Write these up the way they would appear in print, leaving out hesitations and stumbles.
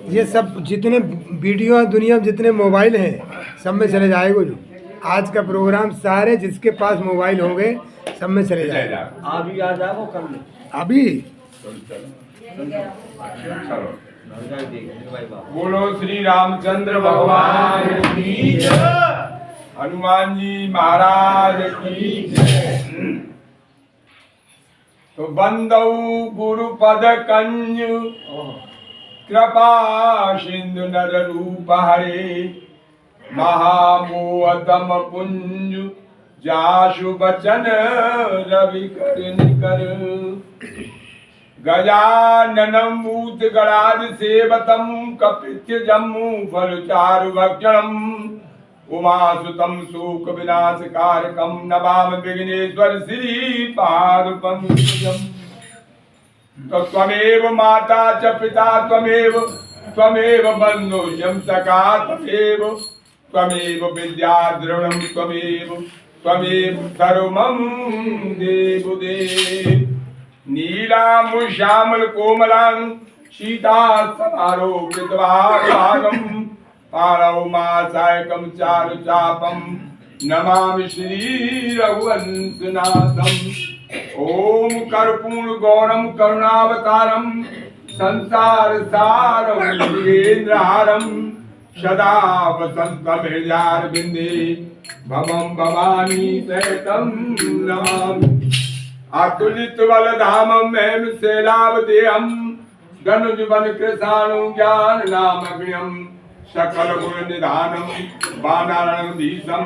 ये सब जितने वीडियो हैं दुनिया में, जितने मोबाइल हैं, सब में चले जाएगा। जो आज का प्रोग्राम सारे जिसके पास मोबाइल होंगे सब में चले जाएगा। अभी आ जाओ कर ले अभी बोलो श्री रामचंद्र भगवान की जय, हनुमान जी महाराज की जय। तो बंदौ गुरुपद कंज कृपा सिंधु नर रूप हरे, महामोहतम पुंज जाशु बचन रवि कर निकर। गजाननं भूत गणाद सेवतम कपित्य जम्मू फल चारु भक्षणम, उमासुतम शोक विनाश कारकम नमाम विघ्नेश्वर श्री पाद पंकजम। तो त्वमेव माता च पिता त्वमेव बंधु यम सखा त्वमेव विद्या द्रविणं त्वमेव सर्वं देव देव। नीलाम श्यामल कोमलां सीता समारोपितवागं, पाणौ मासायकं चारु चापं नमामि श्री रघुवंशनाथं। ओम कर्पूर गौरम करुणावतारम संसार सारम योगेन्द्रहारम, सदा वसंतम हृदयारविंदे भवं भवानी सहितं नमामि। अतुलित बलधामं महं शैलावदेहं, धनुजवन कृशाणु ज्ञान नामग्न्यं, सकल गुण निधानं वानरधीशं,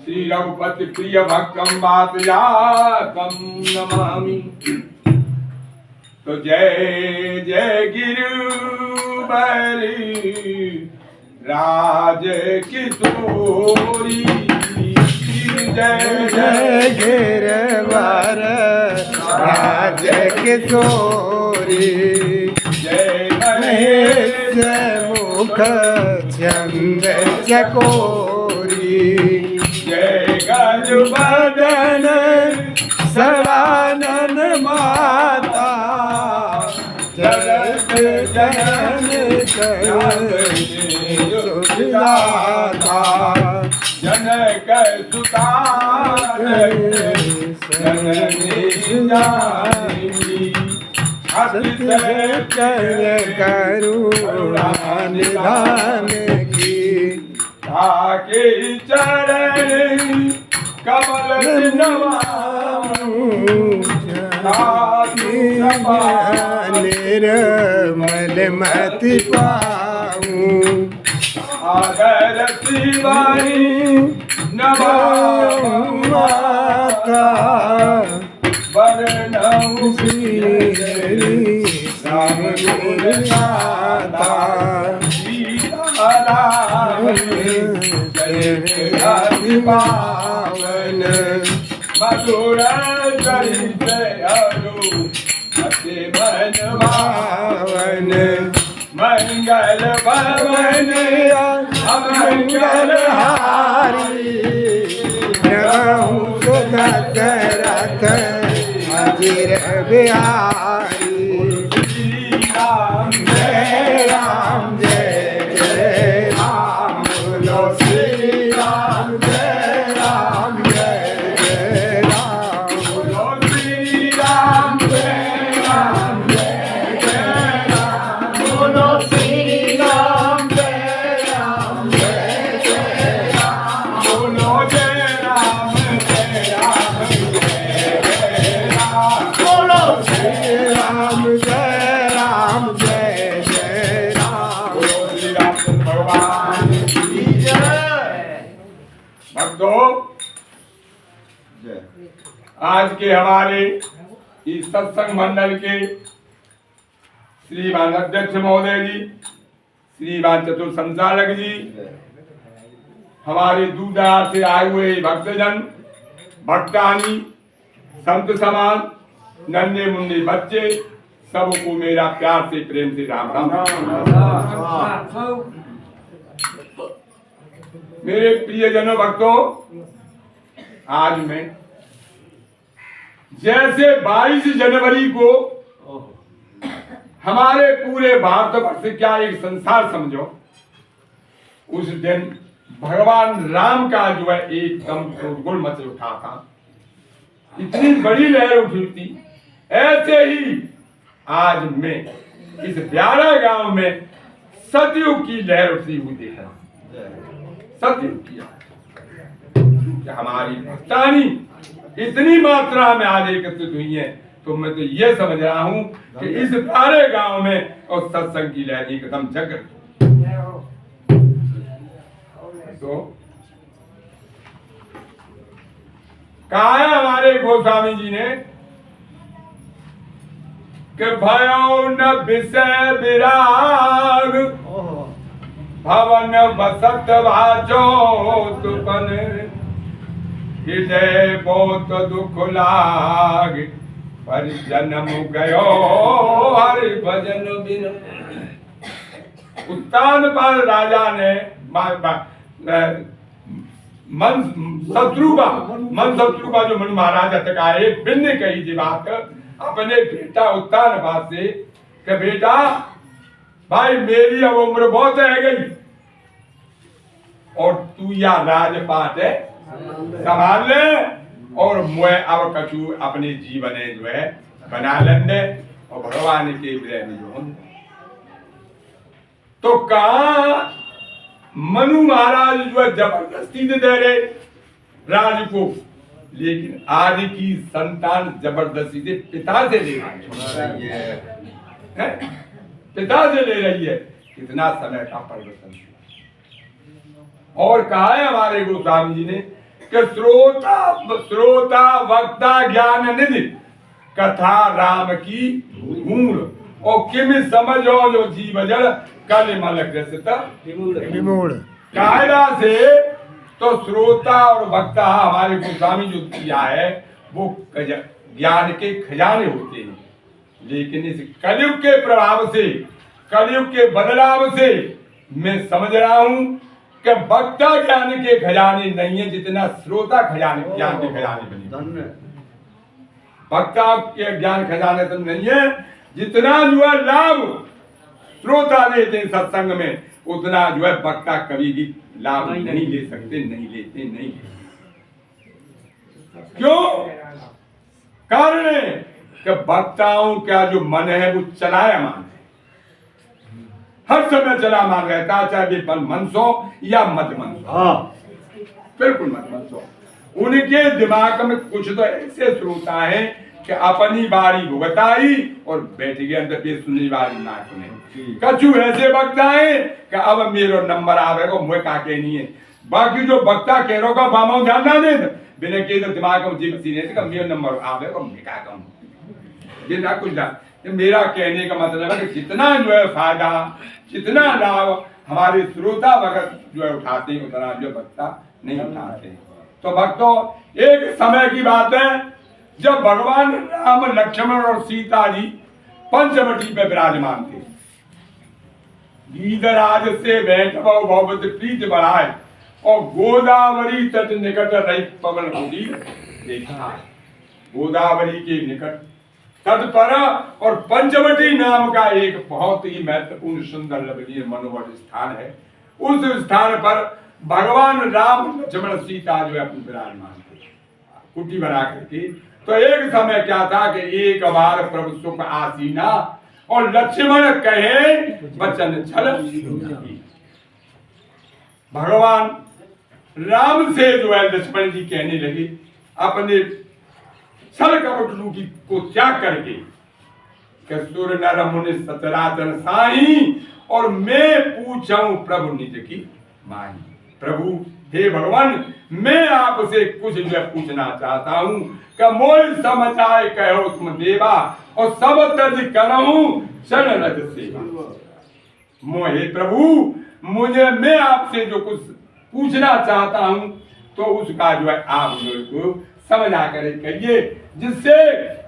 श्री रघुपति प्रिय भक्तम वातजातम नमामि। तो जय जय गिरिवर राज किशोरी, जय जय गिरवर राज किशोरी, जय महेश मुख चंद्र चकोरी, जय गजबदन सवानन माता, जगत जनन सुखदाता, जनक सुता जननी जानी, करुणा निधान की, ताके चरण कमल निर्मल मति पाऊं, आदर शिवानी नमो माता, वरणौ श्री राम गुरुनाथा, जय पावन मधुर चरित अरु अति मन पावन, मंगल भवन अमंगल हारी, सुखद रथ अजीर बिहारी। जय राम जय जय राम, बोलो श्री राम जय राम जय जय राम, बोलो श्री राम जय राम जय जय राम, बोलो श्री राम जय राम जय जय राम, बोलो जय राम जय राम जय जय राम, बोलो श्री राम जय राम जय जय राम, बोलो श्री रामचंद्र भगवान की जय। भक्तों, आज के हमारे इस सत्संग मंडल के श्रीमान अध्यक्ष महोदय जी, श्रीमान चतुर संचालक जी, हमारे दूर दराज से आए हुए भक्तजन, भक्तानी, संत समाज, नन्हे मुन्ने बच्चे, सबको मेरा प्यार से प्रेम से राम राम। मेरे प्रियजनों भक्तों, आज मैं जैसे 22 जनवरी को हमारे पूरे भारतवर्ष क्या एक संसार समझो, उस दिन भगवान राम का जो है एकदम शोरगुल मच उठा था, इतनी बड़ी लहर उठी थी। ऐसे ही आज मैं इस ब्यारा गांव में सतयुग की लहर उठती हुई देख रहा हूं। सतयुग की हमारी भक्तानी इतनी मात्रा में आज एकत्रित हुई है, तो मैं तो ये समझ रहा हूं कि इस सारे गांव में और सत्संग की लहर एकदम जग रही। तो कहा है हमारे गोस्वामी जी ने कि भयो न विषय विराग भवन बसत वाचो तुपन हृदय बहुत दुख लाग पर जन्म गयो हरि भजन बिन। उत्तान पर राजा ने मन शत्रुपा जो मन महाराज तकाए बिन ने कही जी बात अपने बेटा उत्तान पास से कि बेटा भाई मेरी अब उम्र बहुत रह गई और तू या राजपाट है संभाल ले और मैं अब कछु अपने जीवन जो है बना लेंगे और भगवान के प्रेम जो तो कहा मनु महाराज जो है जबरदस्ती दे रहे राज को, लेकिन आज की संतान जबरदस्ती से पिता से ले रही है, पिता से ले रही है। कितना समय का परिवर्तन। और कहा है हमारे गोस्वामी जी ने कि श्रोता वक्ता ज्ञान निधि कथा राम की मूल और किम समझो जो जीव जड़ कल मल विमूढ़। कायदा से तो श्रोता और वक्ता हमारे गोस्वामी जो किया है वो ज्ञान के खजाने होते हैं, लेकिन इस कलयुग के प्रभाव से, कलयुग के बदलाव से मैं समझ रहा हूं कि वक्ता ज्ञान के खजाने नहीं है जितना श्रोता खजाने ज्ञान के खजाने बने। वक्ता के ज्ञान खजाने तो नहीं है जितना जो है लाभ श्रोता लेते हैं सत्संग में, उतना जो है वक्ता कभी भी लाभ नहीं ले सकते, नहीं लेते, नहीं। क्यों? कारण है कि वक्ताओं का जो मन है वो चलायमान है, हर समय चलामान रहता है, चाहे वे मनसो या मत मनसो। बिल्कुल मत मनसो। उनके दिमाग में कुछ तो ऐसे श्रोता है कि अपनी बारी भुगताई और बैठ गए अंदर पे सुनने वाली ना सुने। कछु ऐसे वक्ता है कि अब मेरा नंबर आवेगा मुझे का कहनी है, बाकी जो वक्ता कह रहा होगा बामा ध्यान ना दे बिना के तो दिमाग में जीव सीने से मेरा नंबर आवेगा मैं क्या कहूँ बिना कुछ ना। मेरा कहने का मतलब है कि जितना जो है फायदा, जितना लाभ हमारे श्रोता भगत जो है उठाते हैं उतना जो वक्ता नहीं उठाते। तो भक्तों एक समय की बात है जब भगवान राम लक्ष्मण और सीता जी पंचवटी पे विराजमान थे। गीधराज से बैठवा भगवत प्रीत बढ़ाए और गोदावरी तट निकट रही पवन होगी देखा। गोदावरी के निकट तट पर और पंचवटी नाम का एक बहुत ही महत्वपूर्ण सुंदर लवलीय मनोहर स्थान है। उस स्थान पर भगवान राम लक्ष्मण सीता जो है अपनी विराजमान थे कुटी बना करके। तो एक समय क्या था कि एक बार प्रभु सुख आसीना और लक्ष्मण कहे वचन छल। भगवान राम से जो है लक्ष्मण जी कहने लगे अपने छल कपट रूपी को त्याग करके सुर नर मुनि सचराचर साई और मैं पूछाऊं प्रभु निज की माही। प्रभु हे भगवान मैं आपसे कुछ जो पूछना चाहता हूं कि मोह समझ आए कहो तुम देवा और सब तज करहूं शरण रज सेवा। मोहे प्रभु मुझे मैं आपसे जो कुछ पूछना चाहता हूं तो उसका जो है आप मेरे को समझ आकर करिए जिससे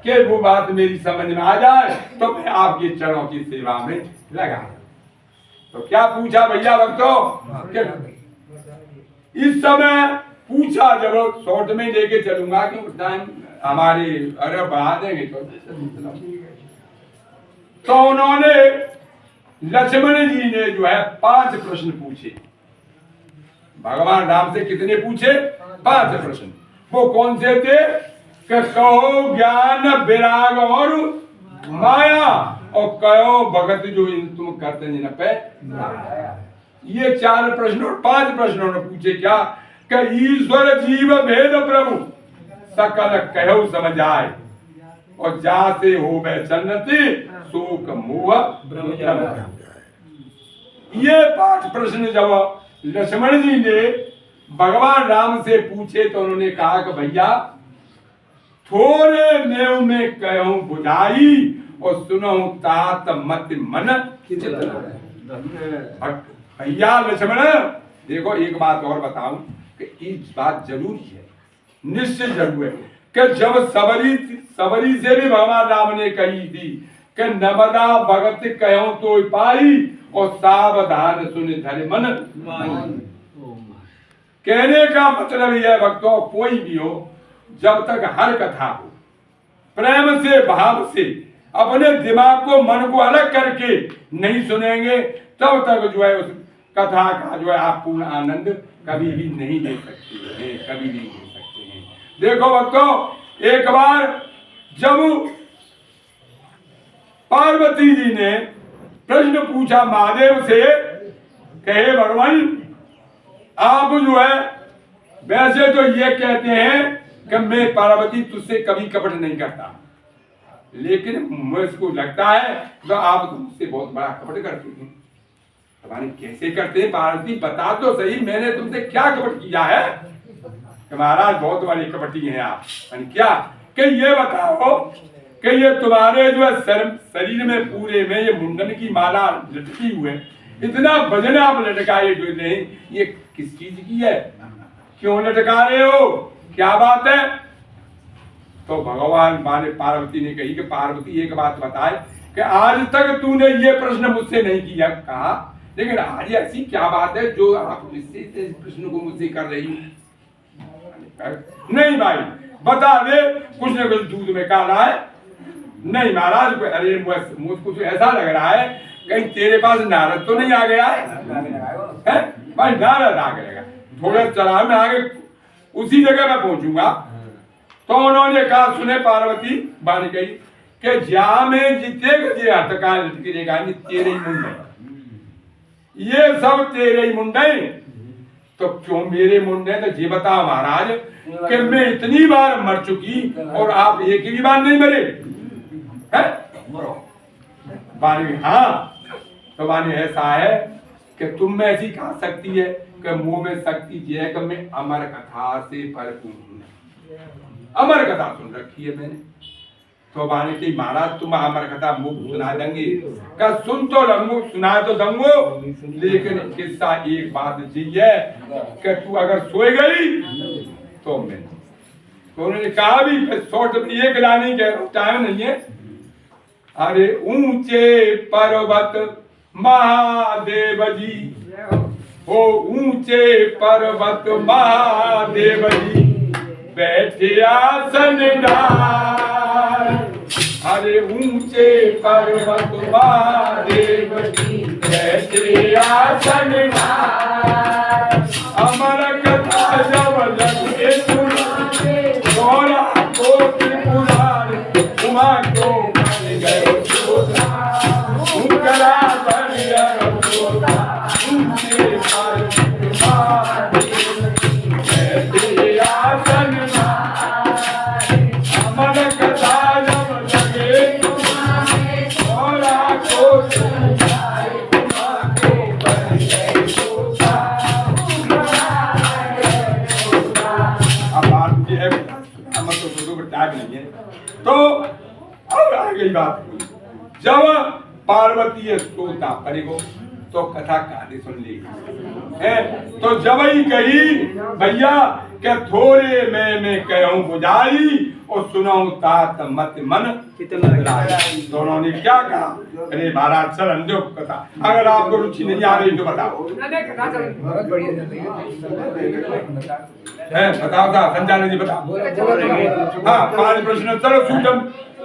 कि वो बात मेरी समझ में आ जाए तो मैं आपके चरणों की सेवा में लगा। तो क्या पूछा भैया भक्तों? इस समय पूछा जब शॉर्ट में लेके चलूंगा कि टाइम हमारी अरे बढ़ा देंगे तो उन्होंने लक्ष्मण जी ने जो है 5 प्रश्न पूछे। भगवान राम से कितने पूछे? 5 प्रश्न। वो कौन से थे? कि कहो ज्ञान विराग और माया, और कहो भगत जो तुम करते न पे। ये 4 प्रश्न और 5 प्रश्न उन्होंने पूछे। क्या? कि ईश्वर जीव भेद प्रभु सकल कहो समझ आए, और जा से हो वह सन्नति शोक मोह ब्रह्म। ये 5 प्रश्न जब लक्ष्मण जी ने भगवान राम से पूछे तो उन्होंने कहा कि भैया थोड़े नेव में कहूं बुझाई, और सुनो तात मत मन। भैया लक्ष्मण देखो, एक बात और बताऊं कि एक बात जरूरी है, निश्चय जरूर है कि जब सबरी से भी भगवान राम ने कही थी कि नर्मदा भगत कहूं तो पाई, और सावधान सुन धर मन। कहने का मतलब यह भक्तों, कोई भी हो, जब तक हर कथा को प्रेम से भाव से अपने दिमाग को मन को अलग करके नहीं सुनेंगे, तब तक जो है उस कथा का जो है आप पूर्ण आनंद कभी भी नहीं ले सकते हैं, कभी नहीं ले सकते हैं। देखो भक्तों, एक बार जब पार्वती जी ने प्रश्न पूछा महादेव से, कहे भगवान आप जो है वैसे तो ये कहते हैं कि मैं पार्वती तुझसे कभी कपट नहीं करता, लेकिन मुझको लगता है तो आप तुमसे बहुत बड़ा कपट करते हैं। भगवान कैसे करते हैं पार्वती, बता तो सही, मैंने तुमसे क्या कपट किया है? महाराज बहुत बड़े कपटी हैं आप। क्या? कि ये बताओ कि ये तुम्हारे जो है शरीर में पूरे में ये मुंडन की माला लटकी हुए, इतना वजन आप लटकाए जो नहीं, ये किस चीज की है? क्यों लटका रहे हो? क्या बात है? तो भगवान माने पार्वती ने कही कि पार्वती एक बात बताए कि आज तक तूने ये प्रश्न मुझसे नहीं किया, कहा, लेकिन आज ऐसी क्या बात है जो आप इससे प्रश्न को मुझसे कर रही हो? नहीं भाई बता दे, कुछ न कुछ दूध में काला है। नहीं महाराज, अरे मुझको तो ऐसा लग रहा है कहीं तेरे पास नारद तो नहीं आ गया है? भाई नारद आ गया, थोड़ा चला मैं आगे उसी जगह मैं पहुंचूंगा। तो उन्होंने कहा सुने पार्वती बानी कही कि जा में जिते गजे हटका लटकेगा तेरे ही मुंडे, ये सब तेरे ही मुंडे। तो क्यों मेरे मुंडे? तो जी बता महाराज कि मैं इतनी बार मर चुकी और आप एक ही बार नहीं मरे हैं? बानी हाँ। तो बानी ऐसा है कि तुम में ऐसी कहा शक्ति है कि मुंह में शक्ति ये है कि मैं अमर कथा से भरपूर हूं, अमर कथा सुन रखी है मैंने। तो बानी की महाराज तुम अमर कथा मुंह सुना देंगे? का सुन तो लंगो, सुना तो दंगो, लेकिन किस्सा एक बात जी है कि तू अगर सोए गई तो मैं। तो उन्होंने कहा भी शॉर्ट में एक लाने के टाइम नहीं है। अरे ऊंचे पर्वत महादेव जी, ओ ऊंचे पर्वत महादेव जी, बैठे आसन डाल। अरे ऊंचे पर्वत महादेव जी, बैठे आसन डाल। अमर कथा जब लगे सुनाने, थोड़ा को पुराण उमा को बन गए सोधा, उनकरा बन गए सोधा। ऊंचे पर्वत महादेव जी, बैठे आसन डाल। अमर कथा जब लगे सुनाने, थोड़ा को समझाए उमा को बन गए सोधा, उनकरा बन गए सोधा। अब बात ये है हम तो फोटो पर टाइम नहीं है। तो अब आ गई बात, जब पार्वती सोता पड़ेगो तो कथा कहानी सुन ली है। तो जब ही कही भैया क्या थोड़े मैं कहूं बुझाई, और सुनाऊं तात मत मन कितना। दोनों ने क्या कहा? अरे महाराज चरण दो कथा, अगर आपको रुचि नहीं आ रही तो बताओ। है बताओ था संचालक जी बताओ। हाँ 5 प्रश्न, चलो सूक्ष्म,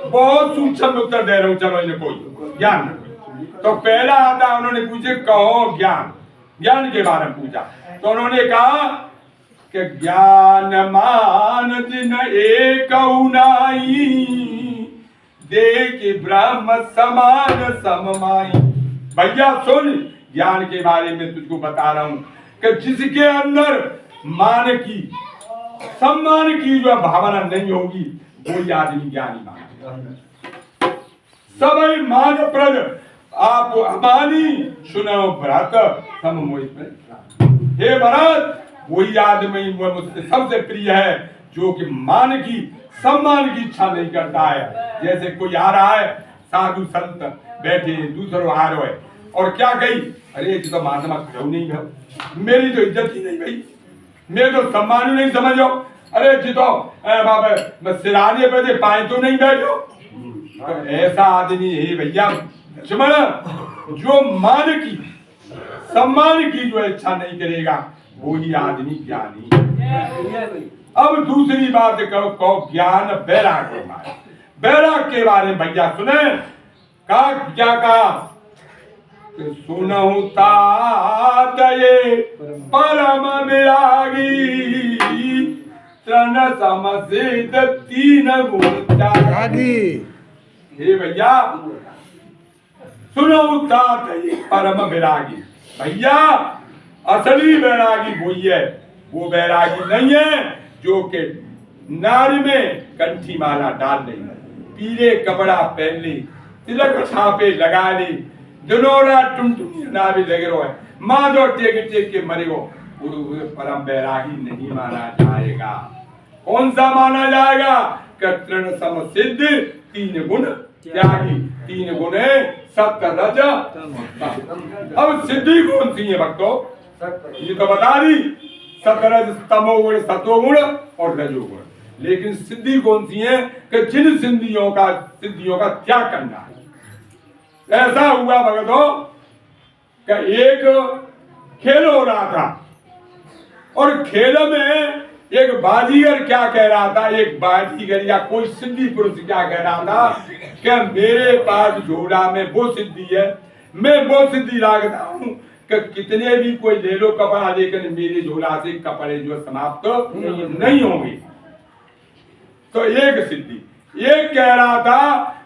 बहुत सूक्ष्म उत्तर दे रहा हूँ, चलो इन्हें कोई ज्ञान न कोई। तो पहला आता उन्होंने पूछे कहो ज्ञान, ज्ञान के बारे में पूछा तो उन्होंने कहा कि ज्ञान मान जिन एक नाई, देख ब्रह्म समान सममाई। भैया सुन, ज्ञान के बारे में तुझको बता रहा हूं कि जिसके अंदर मान की सम्मान की जो भावना नहीं होगी वही आदमी ज्ञानी माना। सभी मान प्रद आप अमानी सुनो भरत सम मोहित में। हे भरत, वही आदमी मुझसे सबसे प्रिय है जो कि मान की सम्मान की इच्छा नहीं करता है। जैसे कोई आ रहा है, साधु संत बैठे, दूसरों आ रहे है और क्या कही, अरे ये तो महात्मा खड़ो नहीं है, मेरी तो इज्जत ही नहीं भाई, मेरे तो सम्मान ही नहीं समझो, अरे जी तो बाबा मैं सिराने पे पाए तो नहीं बैठो। तो ऐसा आदमी है भैया लक्ष्मण जो मान की सम्मान की जो इच्छा नहीं करेगा वही आदमी ज्ञानी। अब दूसरी बात कहो ज्ञान बैराग के बारे, बैराग के बारे में भैया सुने कहा, क्या कहा, सुनहु तात ये परम विरागी, तृण समसिद्ध 3 गुण त्यागी। हे भैया सुनहु तात ये परम विरागी, भैया असली बैरागी वही है, वो बैरागी नहीं है जो के नारी में कंठी माला डाल ली, पीले कपड़ा पहन ली, तिलक छापे लगा ली, जनोरा टुनटुनी ना भी लगे रहो है, माँ दो टेक टेक के मरे हो, परम बैरागी नहीं माना जाएगा। कौन सा माना जाएगा? तृण समसिद्ध 3 गुण त्यागी। 3 गुण है सत्य रज। अब सिद्धि कौन सी है भक्तों? ये तो बता दी, सतरज तमोगुण सतोगुण और रजोगुण। लेकिन सिद्धि कौन सी है कि जिन सिद्धियों का त्याग करना है। ऐसा हुआ भगतों कि एक खेल हो रहा था और खेल में एक बाजीगर क्या कह रहा था, एक बाजीगर या कोई सिद्धि पुरुष क्या कह रहा था कि मेरे पास झोला में वो सिद्धि है, मैं वो सिद्धि रखता हूं कि कितने भी कोई ले लो कपड़ा, लेकिन मेरे झोला से कपड़े जो समाप्त नहीं होंगे। तो एक सिद्धि, एक कह रहा था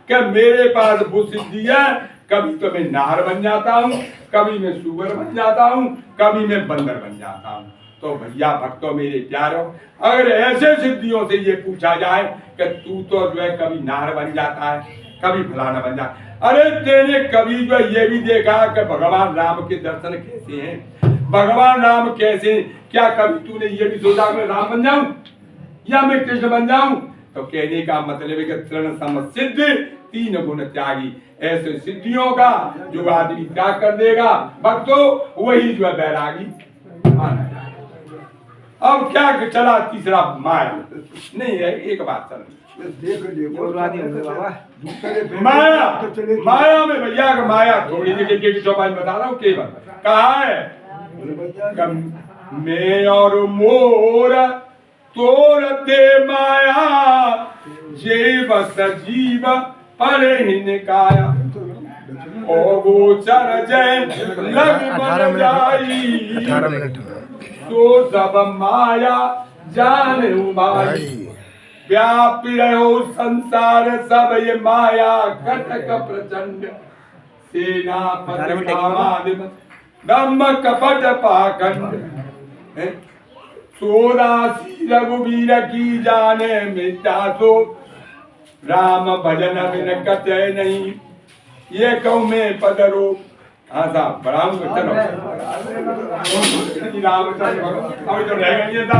कि मेरे पास वो सिद्धि है, कभी तो मैं नार बन जाता हूँ, कभी मैं सुअर बन जाता हूँ, कभी मैं बंदर बन जाता हूँ। तो भैया भक्तों मेरे प्यारो, अगर ऐसे सिद्धियों से ये पूछा जाए कि तू तो जो है कभी नार बन जाता है, कभी फलाना बन जाता है, अरे तेने कभी जो ये भी देखा कि भगवान राम के दर्शन कैसे हैं, भगवान राम कैसे, क्या कभी तूने ये भी सोचा मैं राम बन जाऊं या मैं कृष्ण बन जाऊं? तो कहने का मतलब है कि तृण समसिद्ध 3 गुण त्यागी। ऐसे सिद्धियों का जो आदमी त्याग कर देगा भक्तों, वही जो है बैरागी माना जाएगा। अब क्या चला तीसरा माया, नहीं है एक बात चल माया, माया में भैया का माया थोड़ी देर के चौपाई बता रहा हूँ केवल कहा है मैं और मोर तोरते माया जीव सजीव परे ही काया ओ गोचर जय लक्ष्मण जाई तो सब माया जान माई व्यापी रहो संसार सब ये माया घटक प्रचंड सेनापति ब्रह्म कपट पाखंड 84 रघुवीर की जाने मिटा सो राम भजन बिन कटे नहीं ये कहूँ मैं पदरो। हाँ साहब बढ़ाऊंगा चलो राम अभी तो रह गई था।